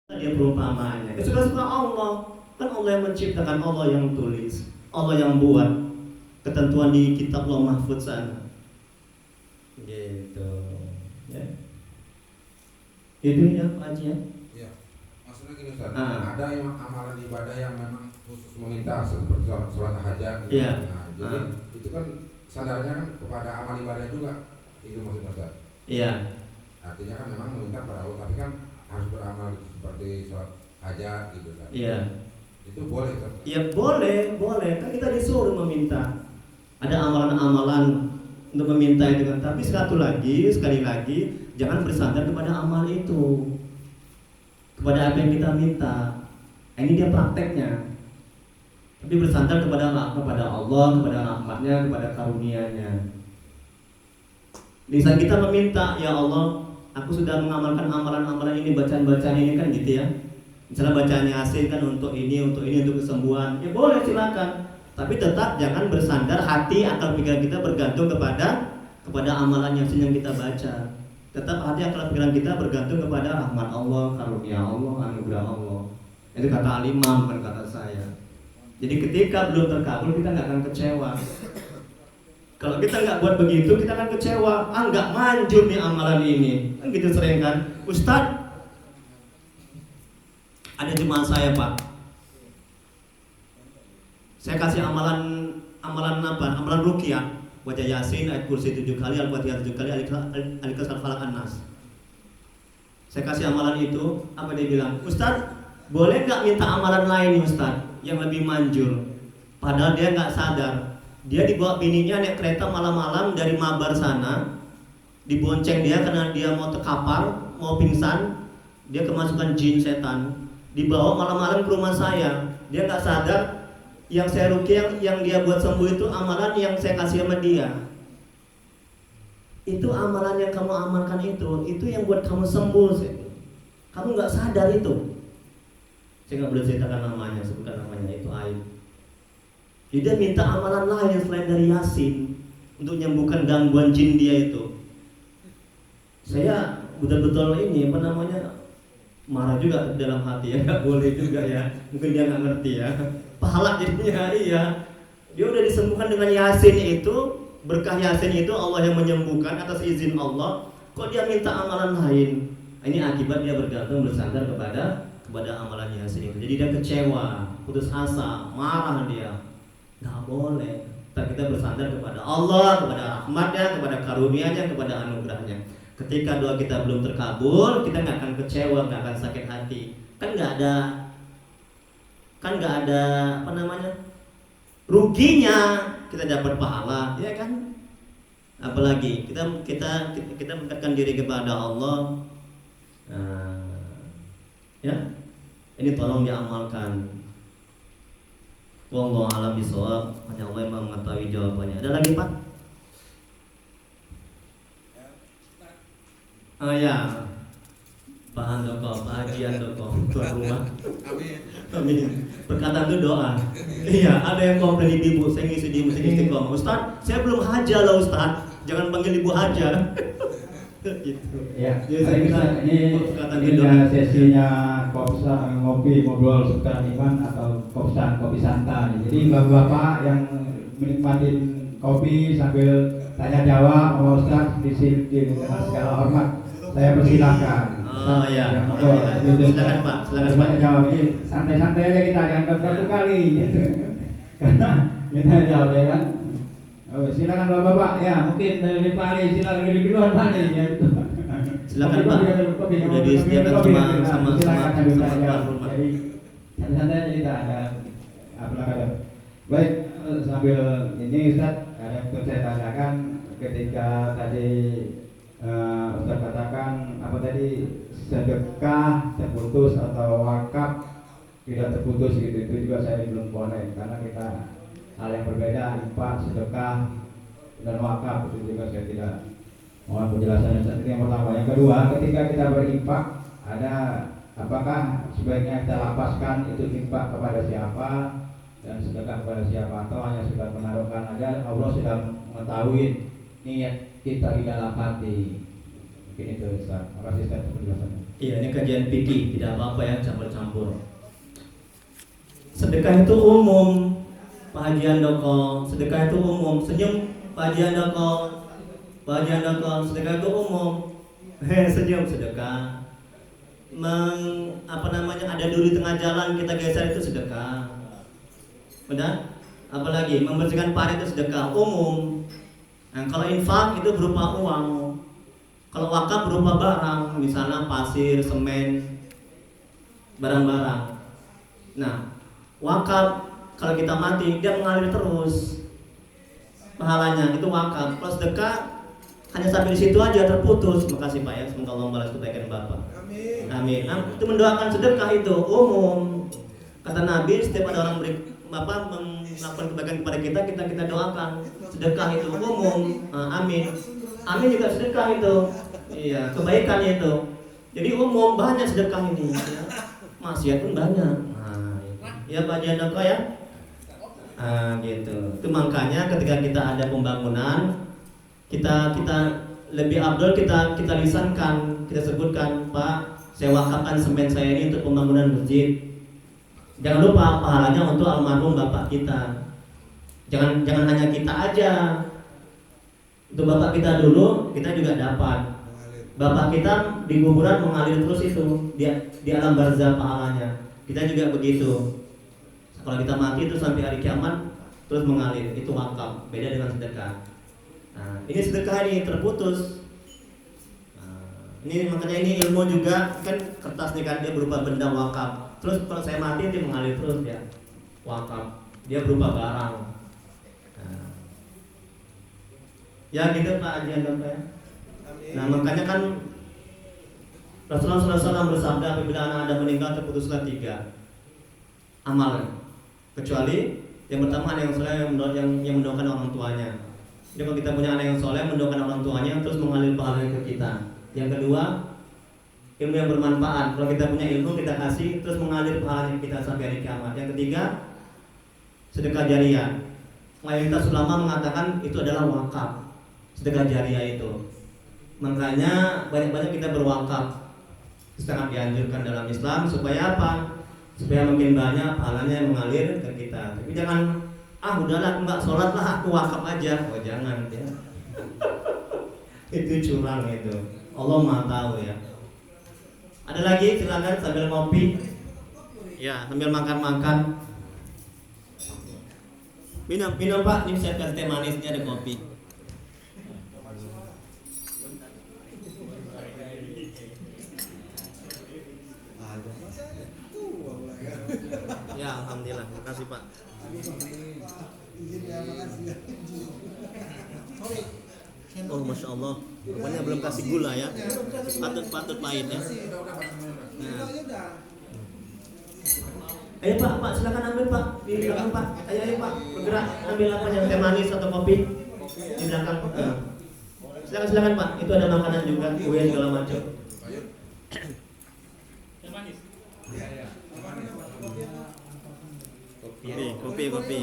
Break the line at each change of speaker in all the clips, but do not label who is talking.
Dia perumpamaannya. Suka-suka Allah. Kan Allah yang menciptakan, Allah yang tulis, Allah yang buat ketentuan di kitab Lauh Mahfuz sana. Gitu. Ya. Itu ya Pak Haji ya.
Iya. Maksudnya gini Ustaz, ada yang amalan ibadah yang memang khusus meminta seperti sholat hajat.
Iya.
Nah, jadi itu kan sadarnya kan kepada amal ibadah juga. Itu maksudnya Ustaz.
Iya.
Artinya kan memang meminta pada Allah, tapi kan harus beramal seperti sholat hajat gitu kan.
Iya.
Itu boleh Ustaz?
Ya boleh. Kan kita disuruh meminta. Ada amalan-amalan untuk meminta itu kan. Tapi sekali lagi, jangan bersandar kepada amal itu, kepada apa yang kita minta. Ini dia prakteknya. Tapi bersandar kepada Allah, kepada rahmatnya, kepada karunia-Nya. Di saat kita meminta, ya Allah, aku sudah mengamalkan amalan-amalan ini, bacaan-bacaan ini kan gitu ya. Misalnya bacaan Yasin kan untuk ini, untuk kesembuhan. Ya boleh silakan. Tapi tetap jangan bersandar hati atau pikiran kita bergantung kepada amalan Yasin yang kita baca. Tetap hati akal pikiran kita bergantung kepada rahmat Allah, karunia Allah, anugerah Allah. Itu kata Al-Imam, bukan kata saya. Jadi ketika belum terkabul kita nggak akan kecewa. Kalau kita nggak buat begitu kita akan kecewa. Nggak manjur nih amalan ini. Kan gitu sering kan. Ustadz, ada jemaah saya Pak. Saya kasih amalan apa? Amalan ruqyah. Baca Yasin, ayat kursi 7 kali, Al-Fatihah 7 kali, Al-Ikhlas, Al-Falaq, An-Nas. Saya kasih amalan itu, apa dia bilang? Ustadz, boleh nggak minta amalan lain Ustadz yang lebih manjur? Padahal dia nggak sadar. Dia dibawa bininya naik kereta malam-malam dari Mabar sana, dibonceng dia karena dia mau terkapar, mau pingsan, dia kemasukan jin setan. Dibawa malam-malam ke rumah saya. Dia nggak sadar yang saya ruqyah, yang dia buat sembuh itu amalan yang saya kasih sama dia. Itu amalan yang kamu amalkan itu yang buat kamu sembuh. Kamu nggak sadar itu. Saya nggak boleh ceritakan namanya, sebutkan namanya, itu aib. Jadi dia minta amalan lain selain dari Yasin untuk menyembuhkan gangguan jin dia itu. Saya betul-betul ini apa namanya, marah juga dalam hati ya, nggak boleh juga ya. Mungkin dia nggak ngerti ya. Pahala jadinya, iya. Dia udah disembuhkan dengan Yasin itu, berkah Yasin itu Allah yang menyembuhkan atas izin Allah. Kok dia minta amalan lain? Ini akibat dia bergantung, bersandar kepada amalan Yasin itu. Jadi dia kecewa, putus asa, marah dia. Nggak boleh. Kita bersandar kepada Allah, kepada rahmatnya, kepada karunia-Nya, kepada anugerahnya. Ketika doa kita belum terkabul, kita nggak akan kecewa, nggak akan sakit hati. Kan nggak ada apa namanya, ruginya, kita dapat pahala, ya kan? Apalagi kita mendekatkan diri kepada Allah. Ya, ini tolong diamalkan. Wallahu a'lam bishawab. Hanya Allah yang mengetahui jawabannya. Ada lagi Pak? Ya, Pak Handoko, Pak Haji Handoko, tuan rumah. Amin. Perkataan itu doa. Iya, ada yang komplain ibu, saya ngisi di Masjid Istiqomah. Ustaz, saya belum haja lah Ustaz. Jangan panggil ibu haja. Gitu.
Ya,
Jadi
ini sesinya kopsa, ngopi, ngobrol seputar iman atau kopi santai. Jadi bapak-bapak yang menikmati kopi sambil tanya jawab sama Ustaz di sini dengan segala hormat, saya persilahkan.
Oh ya, silakan Pak, silakan Pak.
Jawab ini santai-santai aja, kita jangan satu kali gitu. Karena kita jawab ya kan. Oh, silakan bapak-bapak ya, mungkin dari Pak Ali, silakan dari duluan Pak Ali ya.
Silakan Pak. Udah disediakan sama
Jadi santai-santai aja kita ada apa. Baik, sambil ini Ustaz, ada yang perlu saya tanyakan ketika tadi Ustaz katakan apa tadi, sedekah terputus atau wakaf tidak terputus gitu, itu juga saya belum boleh karena kita hal yang berbeda, infak, sedekah dan wakaf itu juga saya tidak mohon penjelasannya. Itu yang pertama. Yang kedua, ketika kita berinfak, ada apakah sebaiknya kita lapaskan itu infak kepada siapa dan sedekah kepada siapa, atau hanya sekedar menaruhkan aja, Allah sudah mengetahui niat kita di dalam hati. Mungkin itu Ustaz. Terima kasih Ustaz penjelasannya.
Iya, ini kajian fikih, tidak apa-apa ya campur-campur. Sedekah itu umum, Pak Haji Andoko. Sedekah itu umum. Senyum, Pak Haji Andoko. Pak Haji Andoko, sedekah itu umum. Senyum, sedekah. Ada duri tengah jalan kita geser itu sedekah. Benar? Apalagi membersihkan parit itu sedekah umum. Nah, kalau infak itu berupa uang. Kalau wakaf berupa barang, misalnya pasir, semen, barang-barang. Nah, wakaf kalau kita mati dia mengalir terus pahalanya, itu wakaf. Kalau sedekah hanya sampai di situ aja, terputus. Makasih Pak ya, semoga Allah membalas kebaikan Bapak. Amin. Nah, itu mendoakan sedekah itu umum. Kata Nabi, setiap ada orang melakukan kebaikan kepada kita doakan. Sedekah itu umum. Amin. Amin juga sedekah itu. Iya, kebaikan itu. Jadi umum, banyak sedekah ini. Ya. Maksiat pun banyak. Ya Pak Jandoko ya. Gitu. Itu makanya ketika kita ada pembangunan, kita lebih abdul kita lisankan, kita sebutkan, Pak, saya wakafkan semen saya ini untuk pembangunan masjid. Jangan lupa pahalanya untuk almarhum bapak kita. Jangan hanya kita aja. Untuk bapak kita dulu, kita juga dapat. Bapak kita di kuburan mengalir terus itu, di alam barzah pahalanya. Kita juga begitu. Kalau kita mati itu sampai hari kiamat terus mengalir, itu wakaf. Beda dengan sedekah. Nah, ini sedekah ini terputus. Ini makanya ini ilmu juga kan, kertas nih kan, dia berupa benda wakaf. Terus kalau saya mati dia mengalir terus ya, wakaf. Dia berupa barang. Ya gitu Pak Haji Andoko ya. Nah makanya kan Rasulullah SAW bersabda, apabila anak Adam meninggal terputuslah 3 amalan, kecuali yang pertama anak yang soleh yang mendoakan orang tuanya. Jadi kalau kita punya anak yang soleh mendoakan orang tuanya terus mengalir pahalanya ke kita. Yang kedua, ilmu yang bermanfaat. Kalau kita punya ilmu kita kasih terus mengalir pahalanya kita sampai hari kiamat. Yang ketiga, sedekah jariyah. Mayoritas ulama mengatakan itu adalah wakaf, sedekah jariyah itu. Makanya banyak-banyak kita berwakaf, sangat dianjurkan dalam Islam. Supaya apa? Supaya makin banyak pahalanya yang mengalir ke kita. Tapi jangan, udahlah enggak sholat lah, aku wakaf aja. Oh jangan ya. Itu curang itu. Allah Maha tahu ya. Ada lagi, silakan sambil ngopi. Ya, sambil makan-makan. Minum Pak, ini saya kasih teh manis, ini ada kopi. Ya, alhamdulillah, makasih Pak. Oh, masya Allah, rupanya belum kasih gula ya. Patut pahit ya. Nah. Ayo Pak, silakan ambil Pak. Di belakang Pak. Ayo Pak, bergerak ambil apa yang teh manis atau kopi di belakang. Silakan Pak. Itu ada makanan juga, kue segala macam. Teh manis. Iya. Kopi.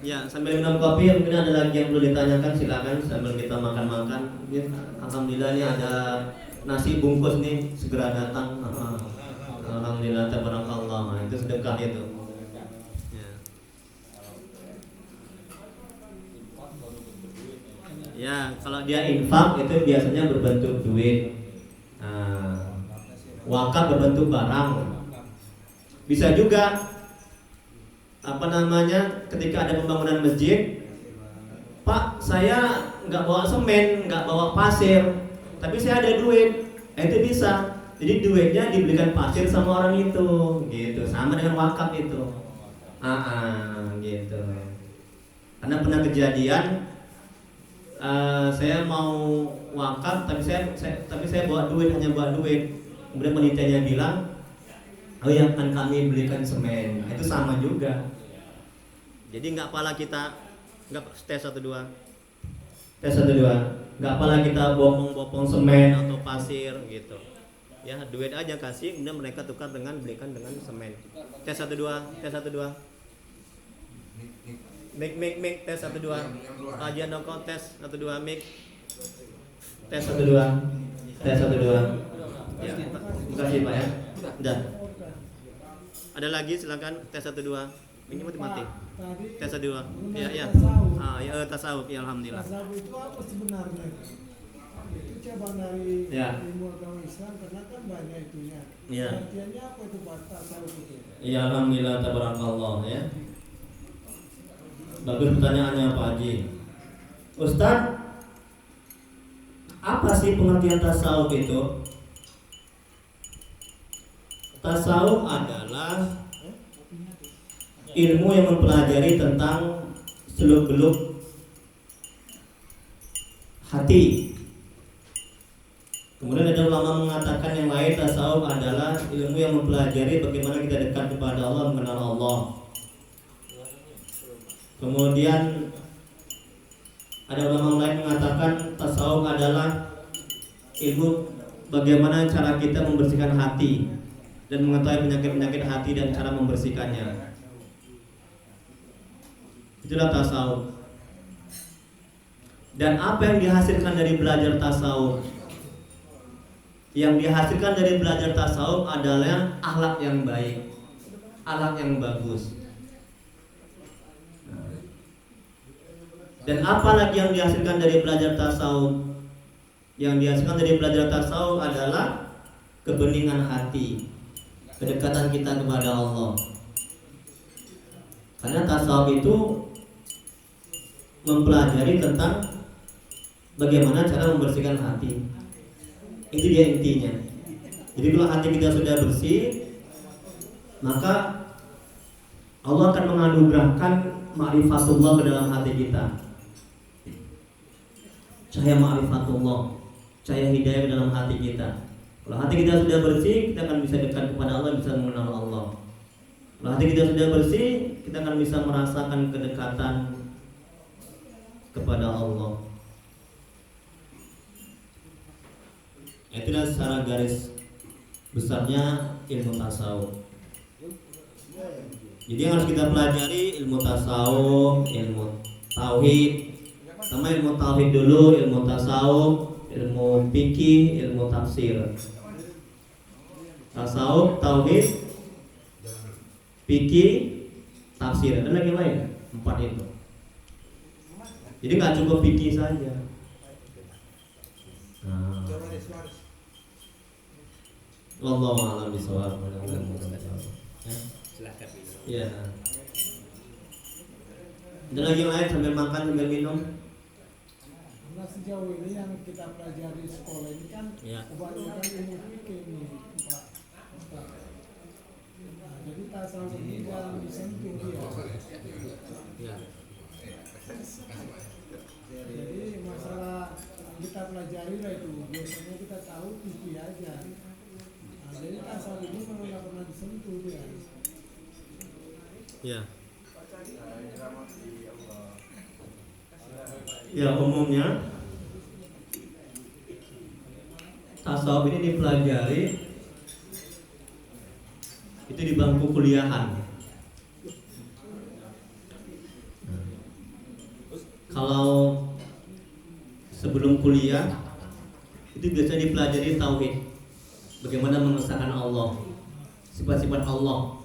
Ya, sambil minum kopi mungkin ada lagi yang perlu ditanyakan, silakan sambil kita makan-makan. Ya, alhamdulillah ini ada nasi bungkus nih segera datang. Alhamdulillah tabarakallah. Itu sedekah itu. Ya, kalau dia infak itu biasanya berbentuk duit. Wakaf berbentuk barang. Bisa juga ketika ada pembangunan masjid, Pak, saya nggak bawa semen, nggak bawa pasir, tapi saya ada duit. Itu bisa. Jadi duitnya dibelikan pasir sama orang itu, gitu. Sama dengan wakaf itu. Gitu. Karena pernah kejadian, saya mau wakaf, tapi saya bawa duit, hanya bawa duit. Kemudian penitanya bilang, oh ya, kan kami belikan semen. Itu sama juga. Jadi nggak pala kita, nggak tes 1 2, nggak pala kita bopong semen atau pasir gitu. Ya duit aja kasih, kemudian mereka tukar belikan dengan semen. Tes 1 2. Mik tes 1 2. Pak Jandoko tes 1 2 mik. Tes 1 2. Ya. Terima kasih Pak ya. Udah. Ada lagi silakan tes 1 2. Ini mati. Tes 1 2. Iya iya. Ya tasawuf ya alhamdulillah.
Tasawuf itu apa sebenarnya? Itu cabang dari ilmu agama Islam karena kan banyak itunya.
Iya.
Artinya apa itu Pak tasawuf itu?
Ya alhamdulillah tabarakallah ya. Bagus pertanyaannya Pak Haji. Ustaz, apa sih pengertian tasawuf itu? Tasawuf adalah ilmu yang mempelajari tentang seluk-beluk hati. Kemudian ada ulama mengatakan yang lain, tasawuf adalah ilmu yang mempelajari bagaimana kita dekat kepada Allah, mengenal Allah. Kemudian ada ulama lain mengatakan tasawuf adalah ilmu bagaimana cara kita membersihkan hati dan mengetahui penyakit-penyakit hati dan cara membersihkannya. Itulah tasawuf. Dan apa yang dihasilkan dari belajar tasawuf? Yang dihasilkan dari belajar tasawuf adalah akhlak yang baik, akhlak yang bagus. Dan apa lagi yang dihasilkan dari belajar tasawuf? Yang dihasilkan dari belajar tasawuf adalah kebeningan hati, kedekatan kita kepada Allah. Karena tasawuf itu mempelajari tentang bagaimana cara membersihkan hati. Itu dia intinya. Jadi kalau hati kita sudah bersih, maka Allah akan menganugerahkan ma'rifatullah ke dalam hati kita. Cahaya ma'rifatullah, cahaya hidayah ke dalam hati kita. Kalau hati kita sudah bersih, kita akan bisa dekat kepada Allah, bisa mengenal Allah. Kalau hati kita sudah bersih, kita akan bisa merasakan kedekatan kepada Allah. Itulah secara garis besarnya ilmu tasawuf. Jadi yang harus kita pelajari ilmu tasawuf, ilmu tauhid. Sama ilmu tauhid dulu, ilmu tasawuf, ilmu fikih, ilmu tafsir. Tasawuf, tauhid, fikih, tafsir. Ada lagi lain? 4 itu. Jadi nggak cukup fikih saja. Nah. Wallahu a'lam bishawab.
Silakan.
Iya. Ada lagi yang lain sambil makan sambil minum?
Nah sejauh ini yang kita pelajari di sekolah ini kan kebanyakan ilmu fikih ini Pak. Nah, jadi tasawuf ini jarang disentuh ya. Jadi masalah kita pelajari lah itu biasanya kita tahu fikih aja. Nah, jadi tasawuf ini memang nggak pernah disentuh ya.
Ya. Ya umumnya tasawuf ini dipelajari itu di bangku kuliahan. Kalau sebelum kuliah itu biasanya dipelajari tauhid, bagaimana mengesahkan Allah, sifat-sifat Allah.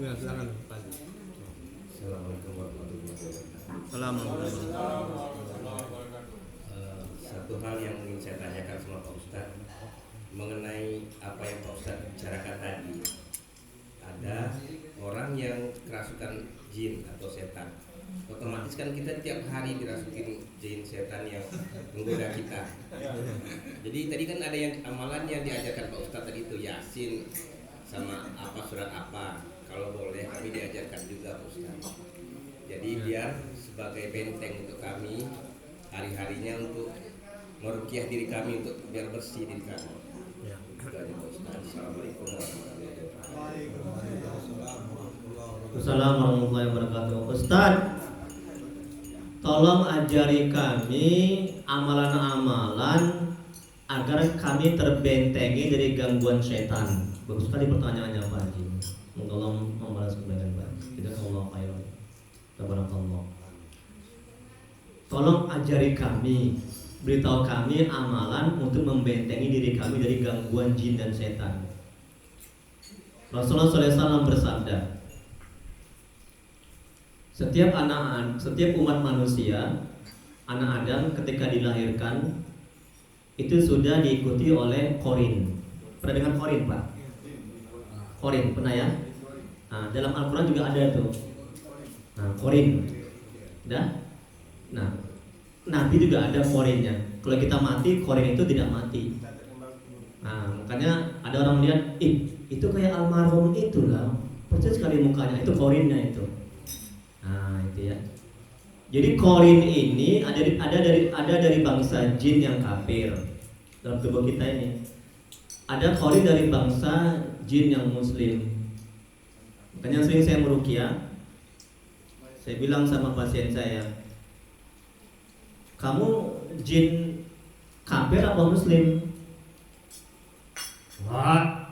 Ya, silakan Pak. Assalamualaikum warahmatullahi wabarakatuh.
Assalamualaikum.
Satu hal yang ingin saya tanyakan sama Pak Ustadz mengenai apa yang Pak Ustadz bicarakan tadi. Ada orang yang kerasukan jin atau setan. Otomatis kan kita tiap hari dirasukin jin setan yang menggoda kita. Jadi tadi kan ada yang amalan yang diajarkan Pak Ustadz tadi itu Yasin sama apa surat apa. Kalau boleh kami diajarkan juga Pak Ustadz. Jadi biar sebagai benteng untuk kami hari-harinya untuk meruqyah diri kami untuk biar bersih diri kami. Ya. Assalamualaikum warahmatullahi wabarakatuh.
Assalamualaikum warahmatullahi wabarakatuh. Ustaz, tolong ajari kami amalan-amalan agar kami terbentengi dari gangguan setan. Bagus sekali pertanyaannya Pak Haji. Semoga Allah membalas kebaikan baik. Jazakallahu khairan. Tabarakallah. Tolong ajari kami, beritahu kami amalan untuk membentengi diri kami dari gangguan jin dan setan. Rasulullah SAW bersabda, setiap umat manusia, anak Adam ketika dilahirkan itu sudah diikuti oleh korin. Pernah dengar korin, Pak? Korin, pernah ya? Nah, dalam Al-Quran juga ada tuh. Nah, korin. Dah? Nah, Nabi juga ada korinnya. Kalau kita mati, korin itu tidak mati. Nah, makanya ada orang lihat, itu kayak almarhum itu lah. Persis sekali mukanya, itu korinnya itu. Nah, itu ya. Jadi korin ini ada dari bangsa jin yang kafir dalam tubuh kita ini. Ada korin dari bangsa jin yang muslim. Makanya sering saya meruqyah, saya bilang sama pasien saya, kamu jin kafir apa muslim? Wah,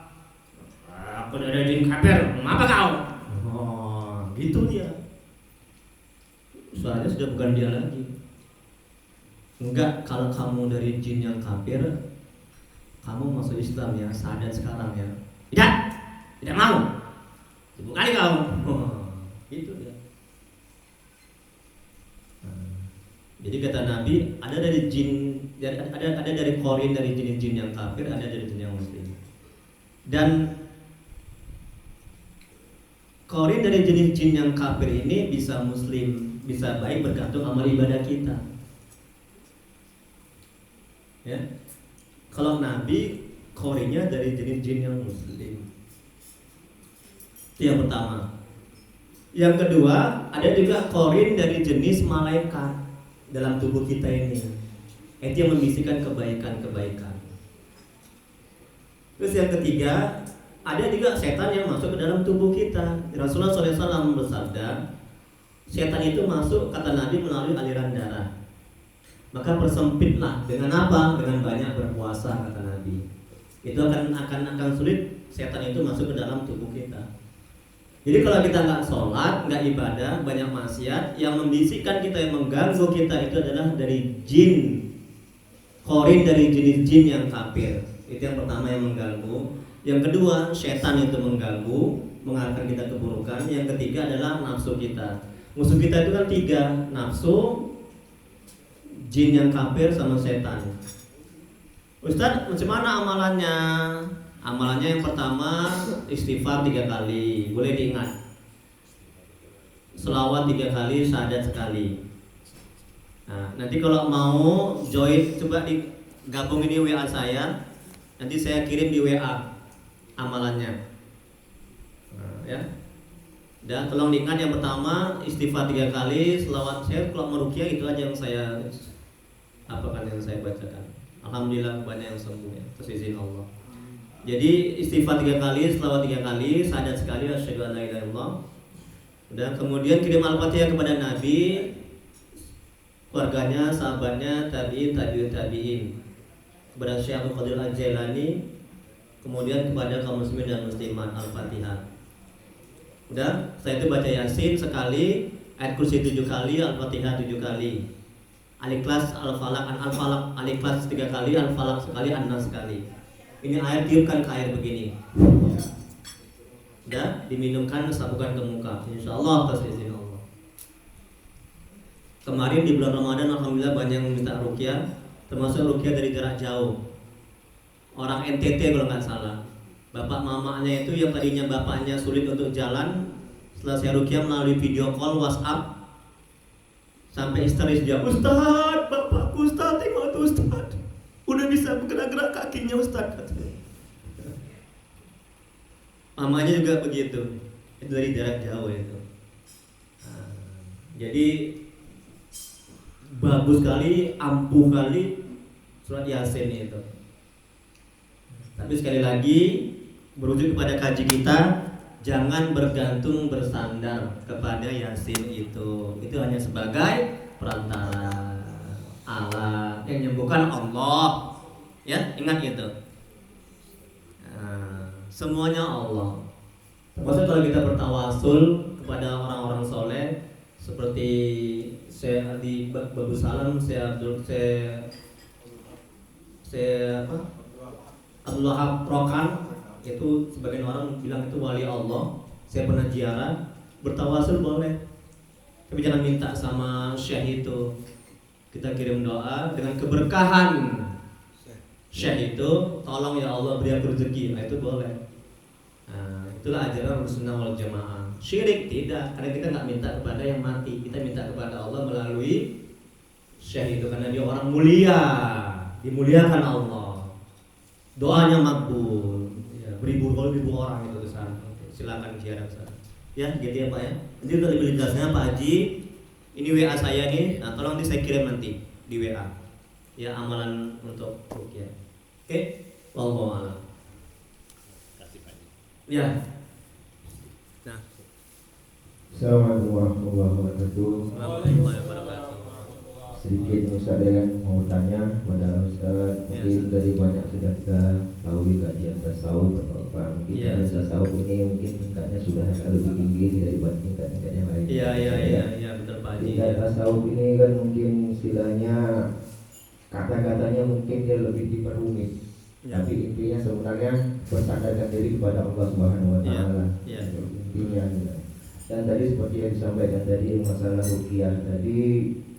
aku ada jin kafir, apa kau? Oh, gitu dia. Soalnya sudah bukan dia lagi. Enggak, kalau kamu dari jin yang kafir, kamu masuk Islam ya, sadar sekarang ya. Tidak mau. Ibu kali kamu. Gitu dia. Jadi kata Nabi, ada dari jin, ada dari korin dari jin yang kafir, ada dari jin yang muslim. Dan korin dari jenis jin yang kafir ini bisa muslim, bisa baik bergantung amal ibadah kita. Ya. Kalau Nabi korinnya dari jenis jin yang muslim. Itu yang pertama. Yang kedua, ada juga korin dari jenis malaikat dalam tubuh kita ini. Itu yang membisikkan kebaikan-kebaikan. Terus yang ketiga, ada juga setan yang masuk ke dalam tubuh kita. Rasulullah SAW bersabda, setan itu masuk, kata Nabi, melalui aliran darah. Maka persempitlah dengan apa? Dengan banyak berpuasa, kata Nabi. Itu akan sulit setan itu masuk ke dalam tubuh kita. Jadi kalau kita nggak sholat, nggak ibadah, banyak maksiat, yang membisikkan kita, yang mengganggu kita itu adalah dari jin, korin dari jenis jin yang kafir. Itu yang pertama yang mengganggu. Yang kedua, setan itu mengganggu, mengarahkan kita keburukan. Yang ketiga adalah nafsu kita. Musuh kita itu kan tiga, nafsu, jin yang kafir, sama setan. Ustaz, macam mana amalannya? Amalannya yang pertama, istighfar 3 kali, boleh diingat. Selawat 3 kali, syahadat sekali. Nah, nanti kalau mau join, coba digabung ini WA saya. Nanti saya kirim di WA amalannya. Nah, ya. Dan tolong diingat, yang pertama istighfar 3 kali, selawat. Saya kalau meruqyah itu aja yang saya yang saya bacakan. Alhamdulillah banyak yang sembuh ya, atas izin Allah. Jadi istighfar 3 kali, selawat 3 kali, syahadat sekali, asyhadu an la ilaha illallah. Dan kemudian kirim Al-Fatihah kepada Nabi, keluarganya, sahabatnya, tabi'in, kepada Syekh Abdul Qadir Al-Jailani, kemudian kepada kaum muslimin dan muslimat. Al-Fatihah. Udah, setelah itu baca Yasin sekali, ayat kursi 7 kali, Al-Fatihah 7 kali, Al-Ikhlas, Al-Falaq, Al-Falaq, Al-Ikhlas 3 kali, Al-Falaq sekali, An-Nas sekali. Ini air, tiupkan ke air begini. Udah, diminumkan, sapukan ke muka. Insyaallah atas izin Allah. Kemarin di bulan Ramadan alhamdulillah banyak yang meminta ruqyah, termasuk ruqyah dari jarak jauh. Orang NTT kalau nggak salah. Bapak mamanya itu yang tadinya bapaknya sulit untuk jalan, setelah saya ruqyah melalui video call WhatsApp, sampai histeris dia, Ustaz, bapakku Ustaz, tengok tuh Ustaz, udah bisa bergerak-gerak kakinya Ustaz. Mamanya juga begitu, itu dari jarak jauh itu. Nah, jadi bagus sekali, ampuh kali surat Yasin itu. Tapi sekali lagi merujuk kepada kaji kita, jangan bergantung bersandar kepada Yasin itu. Itu hanya sebagai perantara. Allah yang menyembuhkan Allah. Ya, ingat itu. Nah, semuanya Allah. Termasuk kalau kita bertawasul kepada orang-orang soleh seperti saya di Bagus Salam, saya Abdul Wahab Rokan, itu sebagian orang bilang itu wali Allah. Saya pernah ziarah, bertawasul boleh, tapi jangan minta sama syekh itu. Kita kirim doa dengan keberkahan syekh itu, tolong ya Allah beri aku rezeki, nah itu boleh. Nah, itulah ajaran Sunnah wal Jamaah. Syirik tidak, karena kita nggak minta kepada yang mati, kita minta kepada Allah melalui syekh itu, karena dia orang mulia, dimuliakan Allah, doanya makbul, ya, beribu orang itu kesana. Silakan ziarah sana. Ya, gitu ya Pak ya. Nanti untuk lebih jelasnya Pak Haji, ini WA saya nih, nah tolong nanti saya kirim nanti di WA. Ya, amalan untuk ruqyah. Oke, wallahu a'lam. Ya. Nah,
Assalamualaikum warahmatullahi wabarakatuh.
warahmatullahi wabarakatuh.
Sedikit Ustaz mau tanya kepada Ustaz, mungkin dari banyak sudah kita tahu kajian tasawuf atau apa, mungkin
Ya.
tasawuf ini mungkin tingkatnya sudah agak lebih tinggi daripada tingkat-tingkat yang lain.
Iya, betul Pak Haji.
Tingkat tasawuf ini kan mungkin istilahnya kata-katanya mungkin dia lebih diperumit.
Ya.
Tapi intinya sebenarnya bersandarkan diri kepada Allah Subhanahu wa taala.
Ya.
Intinya. Dan tadi seperti yang disampaikan tadi masalah ruqyah tadi,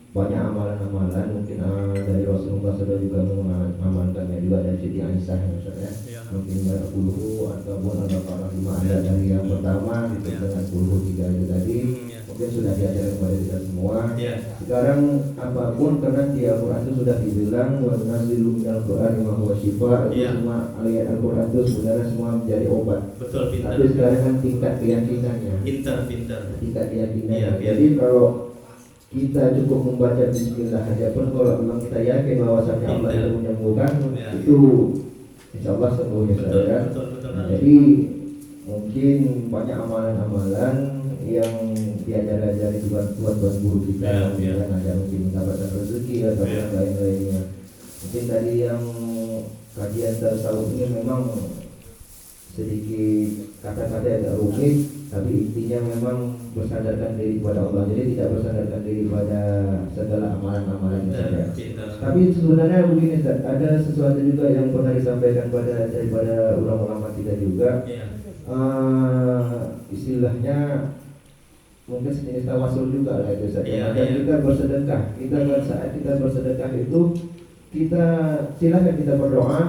banyak amalan-amalan mungkin dari Rasulullah SAW juga mengamalkannya juga dari Siti Aisyah misalnya.
Ya.
Mungkin berpuluh ataupun ada para lima ada dari yang pertama itu
Ya.
dengan 3 itu tadi
Ya.
mungkin sudah diajarkan kepada kita semua.
Ya.
Sekarang apapun karena di Al-Quran itu sudah dibilang wa nunazzilu minal Qur'ani ma huwa shifaa, itu
Ya.
semua ayat Al-Quran itu sebenarnya semua menjadi obat.
Betul, pintar.
Tapi sekarang kan tingkat keyakinannya.
Pintar.
Tingkat keyakinannya.
Iya,
Jadi kalau kita cukup membaca Bismillah aja pun kalau memang kita yakin bahwasanya Allah itu menyembuhkan,
Ya.
itu insya Allah sembuh ya
Betul,
saudara.
betul.
Nah, jadi mungkin banyak amalan-amalan yang diajar-ajari tuan guru kita,
Ya.
kan ada mungkin mendapatkan rezeki atau
Ya.
yang lain-lainnya. Mungkin tadi yang kajian tasawuf ini memang sedikit kata-kata agak rumit, tapi intinya memang bersandarkan diri kepada Allah. Jadi tidak bersandarkan diri pada segala amalan-amalan yang ada. Tapi sebenarnya begini Ustaz, ada sesuatu juga yang pernah disampaikan daripada ulama-ulama kita juga.
Iya.
Istilahnya mungkin sejenis tawasul juga lah itu Ustaz.
Iya,
Dan
iya.
kita bersedekah. Saat kita bersedekah itu kita silakan kita berdoa,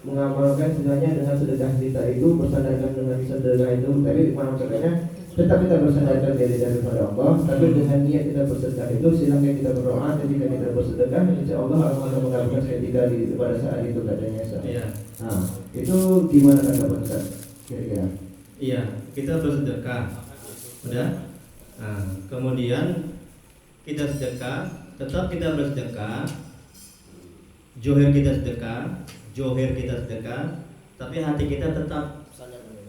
mengamalkan sebenarnya dengan sedekah kita itu bersandarkan dengan sedekah itu, tapi maknanya tetap kita bersandarkan daripada Allah, tapi dengan niat kita bersedekah itu silakan kita berdoa ketika kita bersedekah, insya Allah akan mengabulkan ketika pada saat itu katanya.
Iya.
Nah, itu gimana kata Ustaz kira-kira?
Iya, kita bersedekah. Udah? Nah, kemudian kita sedekah, tetap kita bersedekah. Johir kita sedekah, tapi hati kita tetap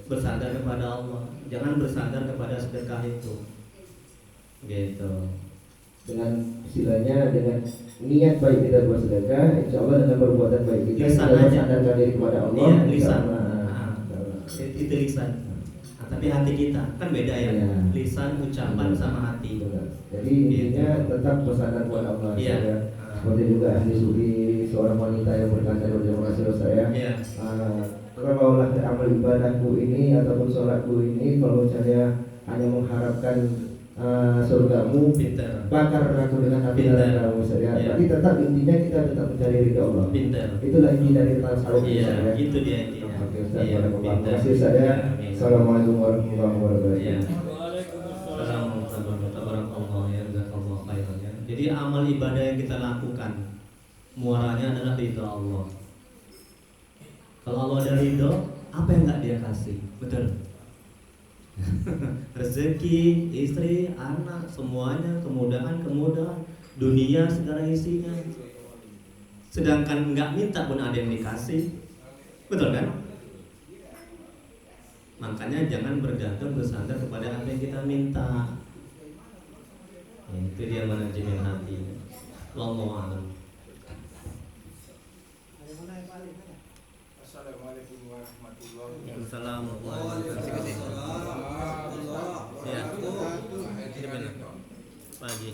bersandar kepada Allah. Jangan bersandar kepada sedekah itu. Gitu.
Dengan istilahnya dengan niat baik kita bersedekah, insya Allah dengan perbuatan baik kita
Lisan
kita
aja.
bersandarkan diri kepada Allah.
Iya,
insya
lisan.
Allah.
Nah, itu lisan. Nah, tapi hati kita kan beda ya.
Iya.
Lisan, ucapan sama hati.
Benar. Jadi intinya tetap bersandar kepada Allah.
Iya.
Ya. Seperti juga ahli sufi seorang wanita yang berkata kepada Rasulullah saya,
Iya.
kalaulah amal ibadahku ini ataupun sholatku ini kalau misalnya hanya mengharapkan surgamu,
Pinter.
bakar aku dengan api
Pintar.
neraka saya.
Iya.
Tapi tetap intinya kita tetap mencari ridha Allah.
Pinter.
Itulah inti dari tasawuf.
Iya,
ya.
itu dia intinya.
Oke, Ustaz,
Iya,
terima
pinter.
kasih Ustaz ya.
Iya, amin.
Assalamualaikum warahmatullahi wabarakatuh.
Iya. Assalamualaikum warahmatullahi wabarakatuh. Jadi amal ibadah yang kita lakukan muaranya adalah ridha Allah. Kalau Allah ada ridha, apa yang nggak Dia kasih? Betul. Rezeki, istri, anak, semuanya, kemudahan, dunia segala isinya. Sedangkan nggak minta pun ada yang dikasih, betul kan? Makanya jangan bergantung bersandar kepada apa yang kita minta. Itu dia manajemen hati. Wallahu a'lam.
Assalamualaikum warahmatullahi
Waalaikumsalam warahmatullahi wabarakatuh. Pak Haji.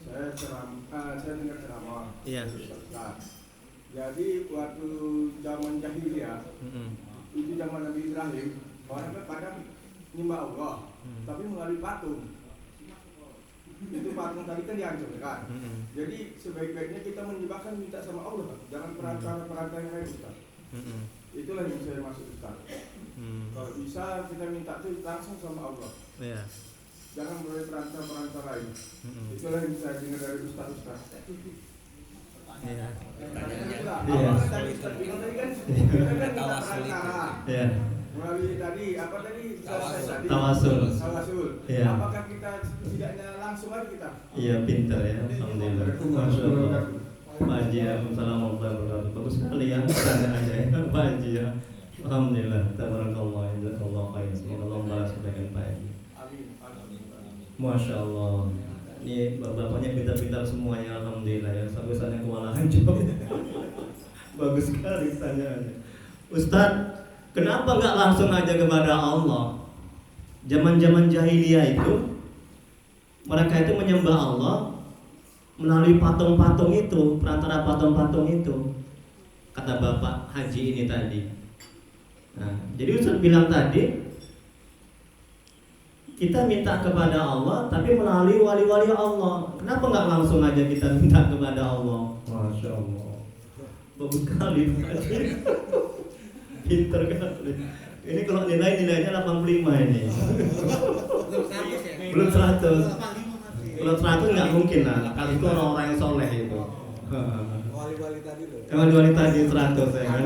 Saya dengar ceramah.
Iya.
Nah, jadi waktu zaman jahiliyah, itu zaman Nabi Ibrahim, orang kan pada nyembah Allah, tapi melalui patung. Itu patung tadi kan dihancurkan. Jadi sebaik-baiknya kita menyembahkan minta sama Allah, jangan perantara yang lain, Ustaz. Itulah yang saya maksud, Ustaz. Kalau bisa kita minta itu langsung sama Allah.
Iya.
Jangan melalui perantara lain. Itulah yang saya dengar dari Ustaz.
Iya.
Apakah tadi Ustaz bilang tadi kan kita kan minta perantara.
Iya.
Melalui tadi apa tadi?
Tawasul. Iya.
Apakah kita tidaknya langsung aja kita?
Iya, pintar ya. Alhamdulillah. Masya Allah. Pak Haji, assalamualaikum warahmatullahi wabarakatuh. Bagus sekali ya pertanyaannya ya, Pak Haji ya. Alhamdulillah. Tabarakallah. Jazakallah khair. Semoga Allah membalas kebaikan Pak Haji. Masya Allah. Ini bapaknya pintar-pintar semuanya. Alhamdulillah ya. Sampai saya kewalahan jawab. Bagus sekali pertanyaannya. Ustadz, kenapa nggak langsung aja kepada Allah? Zaman-zaman jahiliyah itu mereka itu menyembah Allah melalui patung-patung itu, perantara patung-patung itu. Kata Bapak Haji ini tadi. Nah, jadi Ustaz bilang tadi kita minta kepada Allah tapi melalui wali-wali Allah. Kenapa nggak langsung aja kita minta kepada Allah? Masya Allah. Bagus sekali Pak Haji. Pinter kali. Ini kalau nilainya 85 ini. Belum 100. Kalau 100 nggak mungkin lah. Kalau itu orang-orang yang soleh itu.
Wali-wali tadi tuh.
Wali-wali tadi 100 ya kan.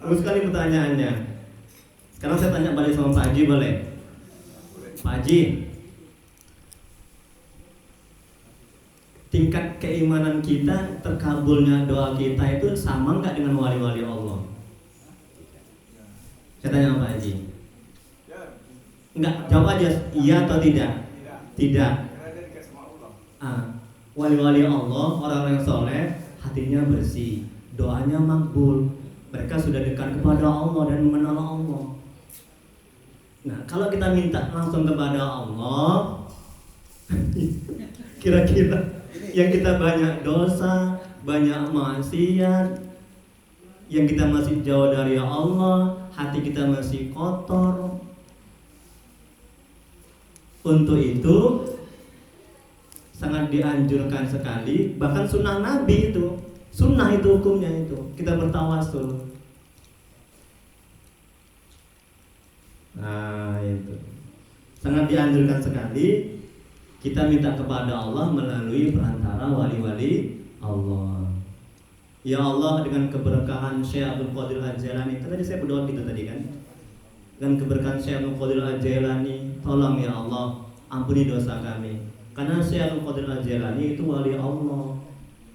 Bagus sekali pertanyaannya. Sekarang saya tanya balik sama Pak Haji boleh? Pak Haji, tingkat keimanan kita, terkabulnya doa kita itu sama nggak dengan wali-wali Allah? Saya tanya sama Pak Haji. Enggak, jawab aja iya atau tidak. Tidak. Wali-wali Allah, orang-orang yang soleh, hatinya bersih, doanya makbul. Mereka sudah dekat kepada Allah dan mengenal Allah. Nah, kalau kita minta langsung kepada Allah, kira-kira yang kita banyak dosa, banyak maksiat, yang kita masih jauh dari Allah, hati kita masih kotor. Untuk itu sangat dianjurkan sekali, bahkan sunnah Nabi itu, sunnah itu hukumnya itu, kita bertawasul. Nah itu sangat dianjurkan sekali kita minta kepada Allah melalui perantara wali-wali Allah. Ya Allah, dengan keberkahan Syekh Abdul Qadir Al-Jailani, tadi saya berdoa gitu tadi kan, dengan keberkahan Syekh Abdul Qadir Al-Jailani, tolong ya Allah ampuni dosa kami. Karena Syekh Abdul Qadir Al-Jailani itu wali Allah,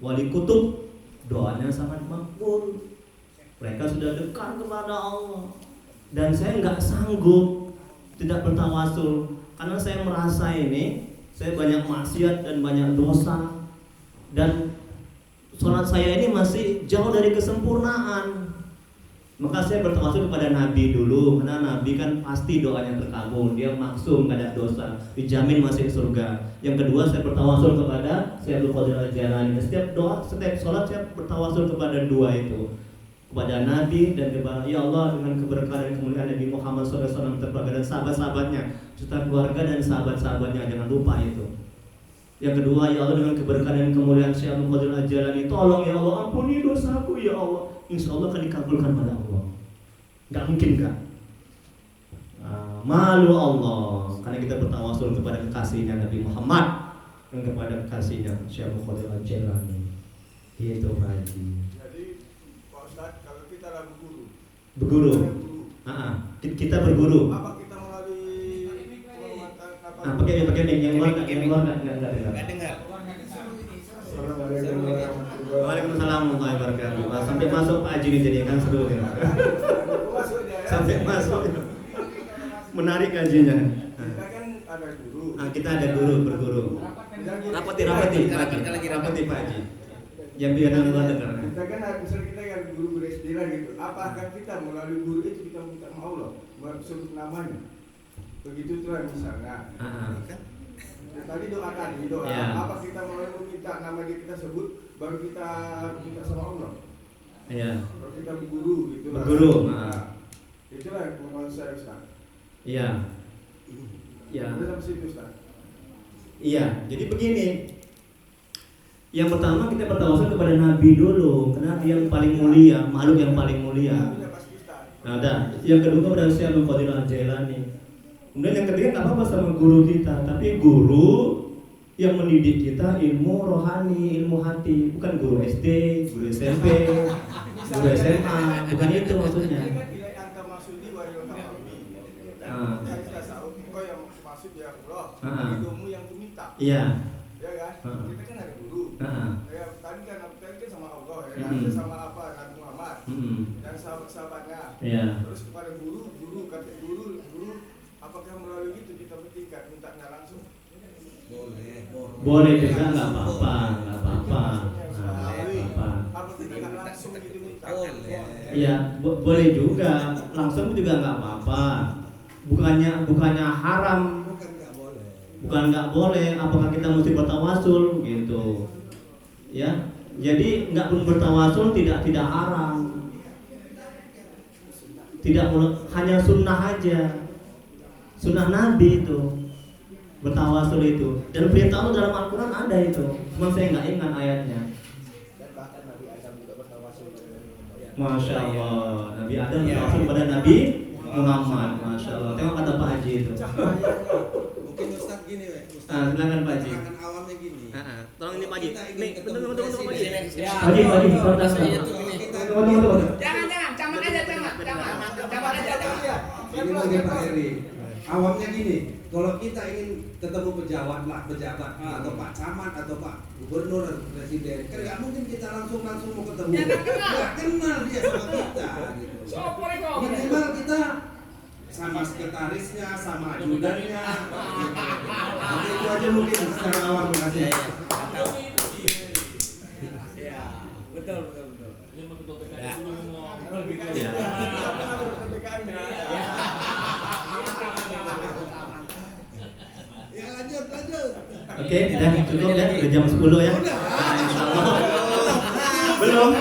wali kutub, doanya sangat makbul. Mereka sudah dekat kepada Allah. Dan saya nggak sanggup tidak bertawasul karena saya merasa ini saya banyak maksiat dan banyak dosa dan sholat saya ini masih jauh dari kesempurnaan. Maka saya bertawasul kepada Nabi dulu, karena Nabi kan pasti doanya terkabul, dia maksum, gak ada dosa, dijamin masuk surga. Yang kedua saya bertawasul kepada Syekh Abdul Qadir Al-Jailani. Setiap doa, setiap sholat saya bertawasul kepada dua itu, kepada Nabi dan kepada ya Allah, dengan keberkahan dan kemuliaan Nabi Muhammad SAW terbaga dan sahabat-sahabatnya, serta keluarga dan sahabat-sahabatnya, jangan lupa itu. Yang kedua, ya Allah, dengan keberkahan dan kemuliaan Syekh Abdul Qadir Al-Jailani, tolong ya Allah ampuni dosaku ya Allah. Insya Allah akan dikabulkan pada Allah. Gak mungkin kan? Malu Allah, karena kita bertawasul kepada kekasihnya Nabi Muhammad dan kepada kekasihnya Syekh Abdul Qadir Al-Jailani. Itu Pak Haji.
Jadi Pak Ustadz, kalau kita lagu guru,
Berguru. Kita berguru.
apa kita melalui
Pakai mic yang luar nggak dengar.
Nggak dengar.
Assalamualaikum warahmatullahi
Waalaikumsalam warahmatullahi wabarakatuh. Sampai masuk Pak Haji ini jadi kan seru ya. Sampai masuk. Menarik kajiannya.
Kita kan ada guru.
Kita ada guru berguru. Rapati Pak Haji. Yang biar yang luar dengar.
Kita kan misalnya kita kan guru SD lah gitu. Apakah kita melalui guru itu kita minta sama Allah sebut namanya? begitu tuh misalnya. Tadi doa tadi doa.
Ya.
Apa kita mau meminta nama dia kita sebut, baru kita minta sama Allah.
Iya.
Baru kita berguru gitu.
Berguru,
Nah, itulah yang pengalaman saya Ustaz.
Iya. Ya.
Udah sampai situ Ustaz.
Iya, jadi begini. Yang pertama kita bertawasul kepada Nabi dulu, karena dia yang paling mulia, makhluk yang paling mulia.
Udah pasti Ustaz.
Nah, yang kedua kepada Syekh Abdul Qadir Al-Jailani. Kemudian yang ketiga nggak apa-apa sama guru kita, tapi guru yang mendidik kita ilmu rohani, ilmu hati, bukan guru SD, guru SMP, guru SMA, bukan itu maksudnya.
Ini kan tidak angka maksudi waril kamami. Dan kita tahu kau yang maksud ya Allah, ilmu yang kuminta.
Iya.
Ya kan? Kita kan ada guru. Ya, tadi kan sama Allah ya, kan? Sama apa Nabi Muhammad dan sahabat-sahabatnya.
Iya.
Terus kepada guru, kata guru, apakah melalui itu kita bertingkat mintanya langsung?
Boleh juga, nggak apa-apa, nggak apa-apa.
Apa kita nggak langsung gitu minta?
Iya, boleh juga, langsung juga nggak apa-apa. Bukannya haram, bukan nggak boleh. Apakah kita mesti bertawasul gitu? Ya, jadi nggak pun bertawasul tidak haram. Tidak hanya sunnah aja, sunnah Nabi itu bertawasul itu, dan perintah Allah dalam Al-Quran ada itu, cuma saya nggak ingat ayatnya.
Dan bahkan Nabi Adam juga bertawasul kepada Nabi Muhammad.
Masya Allah, Nabi Adam bertawasul kepada Nabi Muhammad. Masya Allah, tengok kata Pak Haji itu.
Mungkin Ustaz gini, Ustaz.
Silakan Pak Haji.
Keterangan awamnya gini.
Tolong ini Pak Haji.
Kita ingin
Nih,
ketemu
tunggu Pak Haji.
presiden.
Haji, tunggu.
Jangan, camat aja.
Ini bagi Pak Heri. Awamnya gini, kalau kita ingin ketemu pejabat atau Pak Camat atau Pak Gubernur atau Presiden, kan nggak mungkin kita langsung mau ketemu. Nggak kenal dia sama kita. Gitu. Minimal kita sama sekretarisnya, sama ajudannya. Jadi itu aja mungkin secara awam kasih.
Betul.
Ya.
Ya lanjut.
Oke, udah cukup ya, udah jam 10 ya. Nah, insya Allah. Belum.